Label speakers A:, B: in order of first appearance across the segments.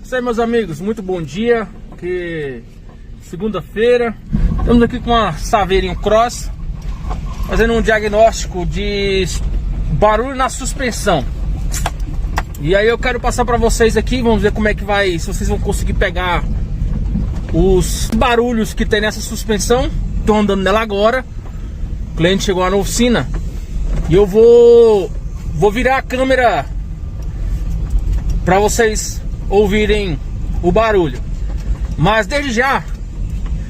A: Isso aí, meus amigos, muito bom dia. Que segunda-feira. Estamos aqui com uma Saveirinho Cross, fazendo um diagnóstico de barulho na suspensão. E aí eu quero passar para vocês aqui, vamos ver como é que vai, se vocês vão conseguir pegar os barulhos que tem nessa suspensão. Estou andando nela agora. O cliente chegou lá na oficina e eu vou virar a câmera para vocês ouvirem o barulho. Mas desde já,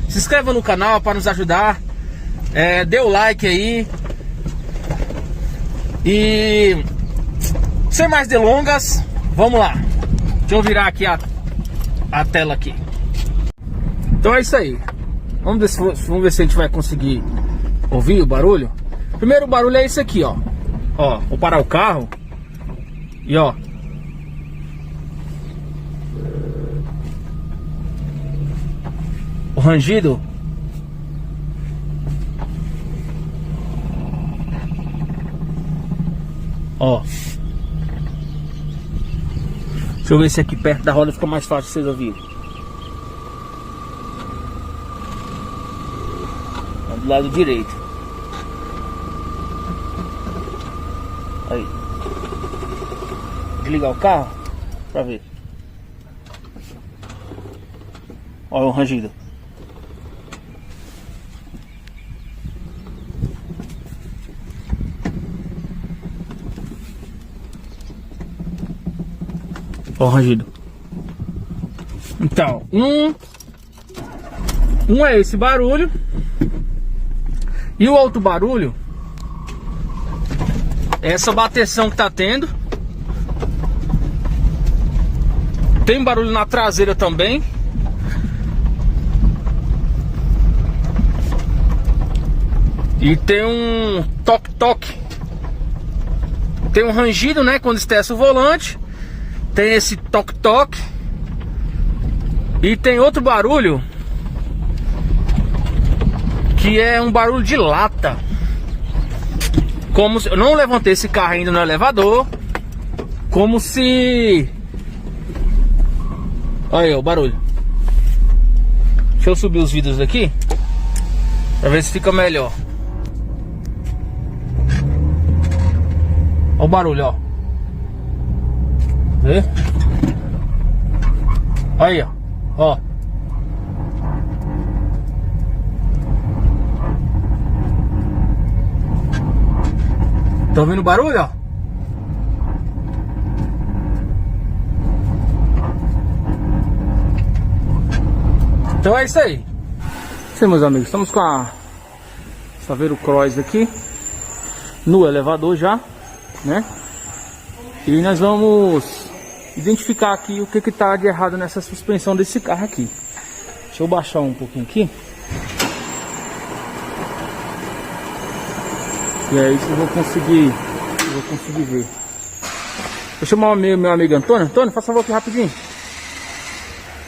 A: se inscreva no canal para nos ajudar, dê o like aí. E sem mais delongas, vamos lá. Deixa eu virar aqui a tela aqui. Então é isso aí. Vamos ver se a gente vai conseguir ouvir o barulho. Primeiro, o barulho é esse aqui, ó. Ó, vou parar o carro e ó, o rangido. Ó, deixa eu ver se aqui perto da roda fica mais fácil vocês ouvirem. Do lado direito. Aí. Desligar o carro pra ver. Olha o rangido. Olha o rangido. Então, um é esse barulho. E o outro barulho é essa bateção que tá tendo. Tem barulho na traseira também. E tem um toque-toque. Tem um rangido, né, quando estressa o volante. Tem esse toque-toque. E tem outro barulho que é um barulho de lata. Como se... eu não levantei esse carro ainda no elevador. Como se... olha aí o barulho. Deixa eu subir os vidros aqui pra ver se fica melhor. Olha o barulho, ó. Vê? Olha aí, ó. Tá ouvindo o barulho, ó? Então é isso aí. Sim, meus amigos, estamos com a Saveiro Cross aqui no elevador já, né? E nós vamos identificar aqui o que tá de errado nessa suspensão desse carro aqui. Deixa eu baixar um pouquinho aqui. E aí eu vou conseguir ver. Deixa eu chamar o meu amigo Antônio. Antônio, faça favor aqui rapidinho.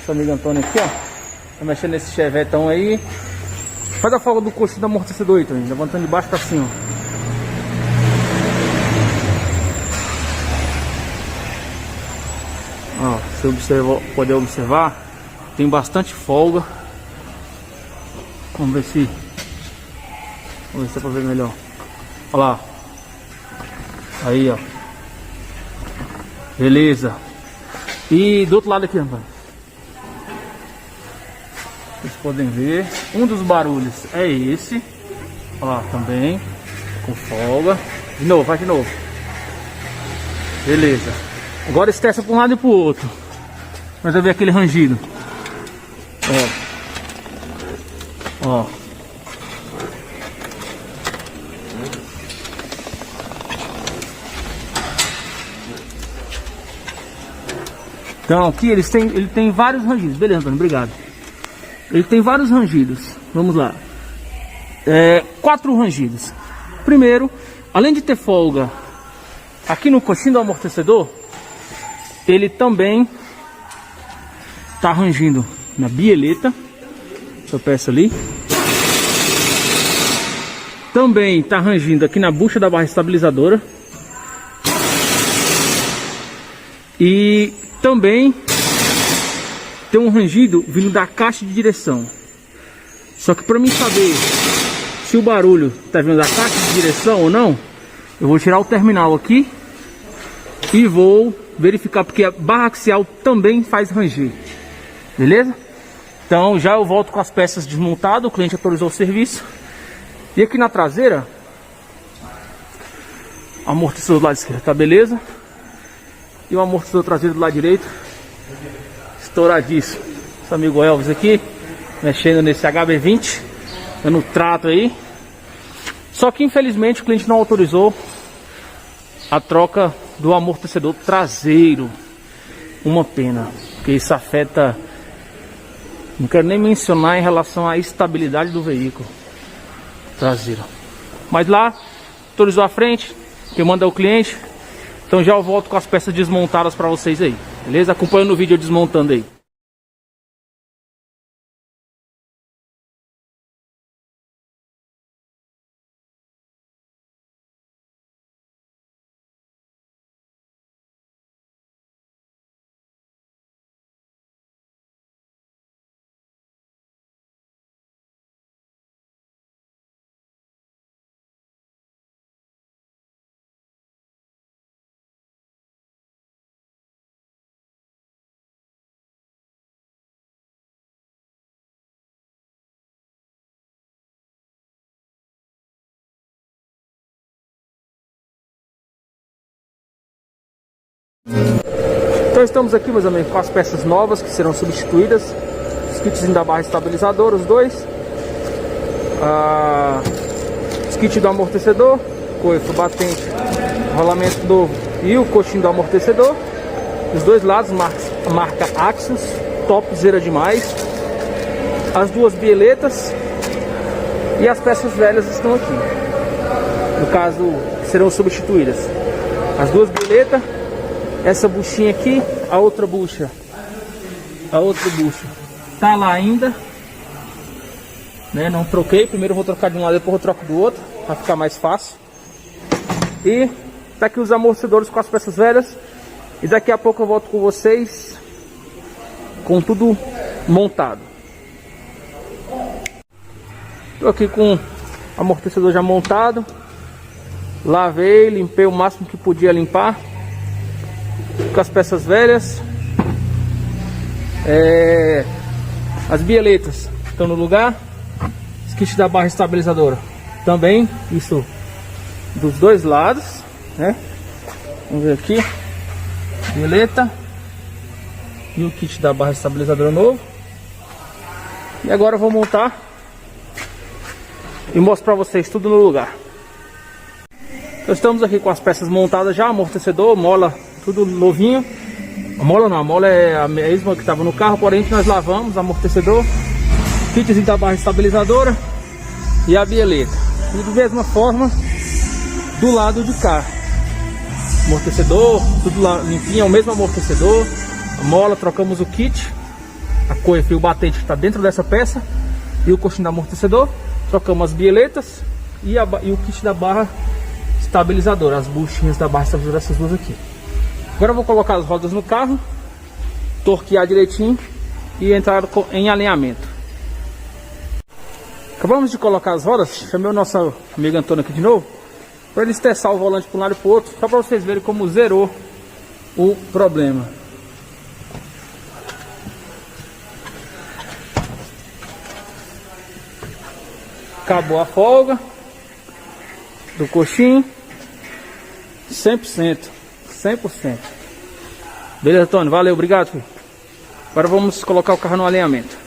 A: Esse amigo Antônio aqui, ó. Tá mexendo nesse chevetão aí. Faz a folga do coxinho do amortecedor aí, Tony. Levantando de baixo pra cima. Ó, se você poder observar, tem bastante folga. Vamos ver se dá pra ver melhor. Olha lá. Aí, ó. Beleza. E do outro lado aqui, rapaz. Vocês podem ver. Um dos barulhos é esse. Olha lá, também. Com folga. De novo, vai de novo. Beleza. Agora estressa para um lado e para o outro. Mas vai ver aquele rangido. Ó. Ó. Então aqui ele tem vários rangidos. Beleza, Antônio, obrigado. Ele tem vários rangidos. Vamos lá. 4 rangidos. Primeiro, além de ter folga aqui no coxinho do amortecedor, ele também está rangindo na bieleta. Essa peça ali. Também tá rangindo aqui na bucha da barra estabilizadora. E também tem um rangido vindo da caixa de direção. Só que para mim saber se o barulho tá vindo da caixa de direção ou não, eu vou tirar o terminal aqui e vou verificar, porque a barra axial também faz ranger. Beleza? Então já eu volto com as peças desmontadas, o cliente autorizou o serviço. E aqui na traseira, amortecedor do lado esquerdo tá beleza. E o amortecedor traseiro do lado direito estouradíssimo. Esse amigo Elvis aqui mexendo nesse HB20, dando trato aí. Só que infelizmente o cliente não autorizou a troca do amortecedor traseiro. Uma pena, porque isso afeta, não quero nem mencionar em relação à estabilidade do veículo traseiro. Mas lá autorizou a frente, que manda é o cliente. Então já eu volto com as peças desmontadas para vocês aí, beleza? Acompanhando o vídeo eu desmontando aí. Então estamos aqui, meus amigos, com as peças novas que serão substituídas. Os kits da barra estabilizadora, os dois. Os kits do amortecedor, coifo, batente, rolamento novo e o coxinho do amortecedor. Os dois lados, marca Axios, topzera demais. As duas bieletas e as peças velhas estão aqui. No caso, serão substituídas as duas bieletas. Essa buchinha aqui, a outra bucha tá lá ainda, né? Não troquei. Primeiro eu vou trocar de um lado, depois eu troco do outro, para ficar mais fácil. E tá aqui os amortecedores com as peças velhas. E daqui a pouco eu volto com vocês com tudo montado. Tô aqui com o amortecedor já montado. Lavei, limpei o máximo que podia limpar com as peças velhas. As bieletas estão no lugar. Os kits da barra estabilizadora também, isso dos dois lados, né? Vamos ver aqui, bieleta e o kit da barra estabilizadora novo. E agora eu vou montar e mostro para vocês tudo no lugar. Então estamos aqui com as peças montadas já, amortecedor, mola, tudo novinho. A mola não, a mola é a mesma que estava no carro, porém nós lavamos, amortecedor, kitzinho da barra estabilizadora e a bieleta. Tudo da mesma forma do lado de cá. Amortecedor, tudo lá limpinho, é o mesmo amortecedor. A mola, trocamos o kit, a coifa e o batente está dentro dessa peça e o coxinho do amortecedor. Trocamos as bieletas e o kit da barra estabilizadora, as buchinhas da barra estabilizadora, essas duas aqui. Agora eu vou colocar as rodas no carro, torquear direitinho e entrar em alinhamento. Acabamos de colocar as rodas, chamei o nosso amigo Antônio aqui de novo, para eles testar o volante para um lado e para o outro, só para vocês verem como zerou o problema. Acabou a folga do coxinho, 100%. 100%. Beleza, Tony? Valeu, obrigado, filho. Agora vamos colocar o carro no alinhamento.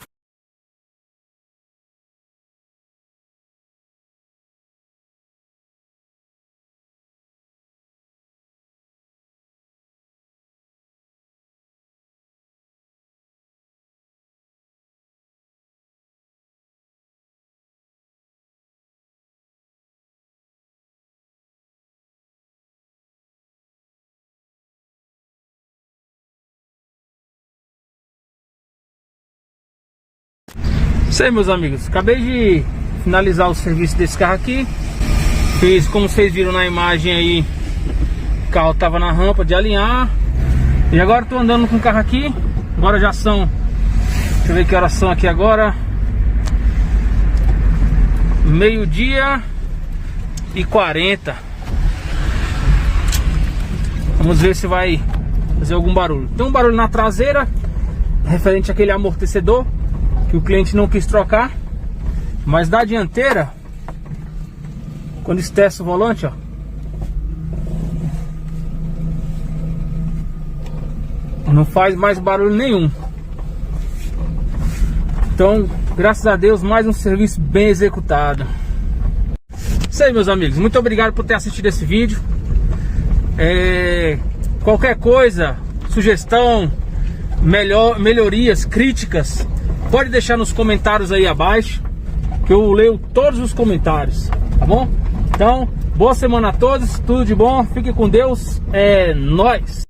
A: Isso aí, meus amigos, acabei de finalizar o serviço desse carro aqui. Fiz, como vocês viram na imagem aí, o carro tava na rampa de alinhar. E agora tô andando com o carro aqui. Agora já são, deixa eu ver que horas são aqui agora, 12h40. Vamos ver se vai fazer algum barulho. Tem um barulho na traseira, referente àquele amortecedor que o cliente não quis trocar. Mas da dianteira, quando estressa o volante, ó, não faz mais barulho nenhum. Então, graças a Deus, mais um serviço bem executado. Isso aí, meus amigos, muito obrigado por ter assistido esse vídeo. Qualquer coisa, sugestão, melhorias, críticas, pode deixar nos comentários aí abaixo, que eu leio todos os comentários, tá bom? Então, boa semana a todos, tudo de bom, fique com Deus, é nóis!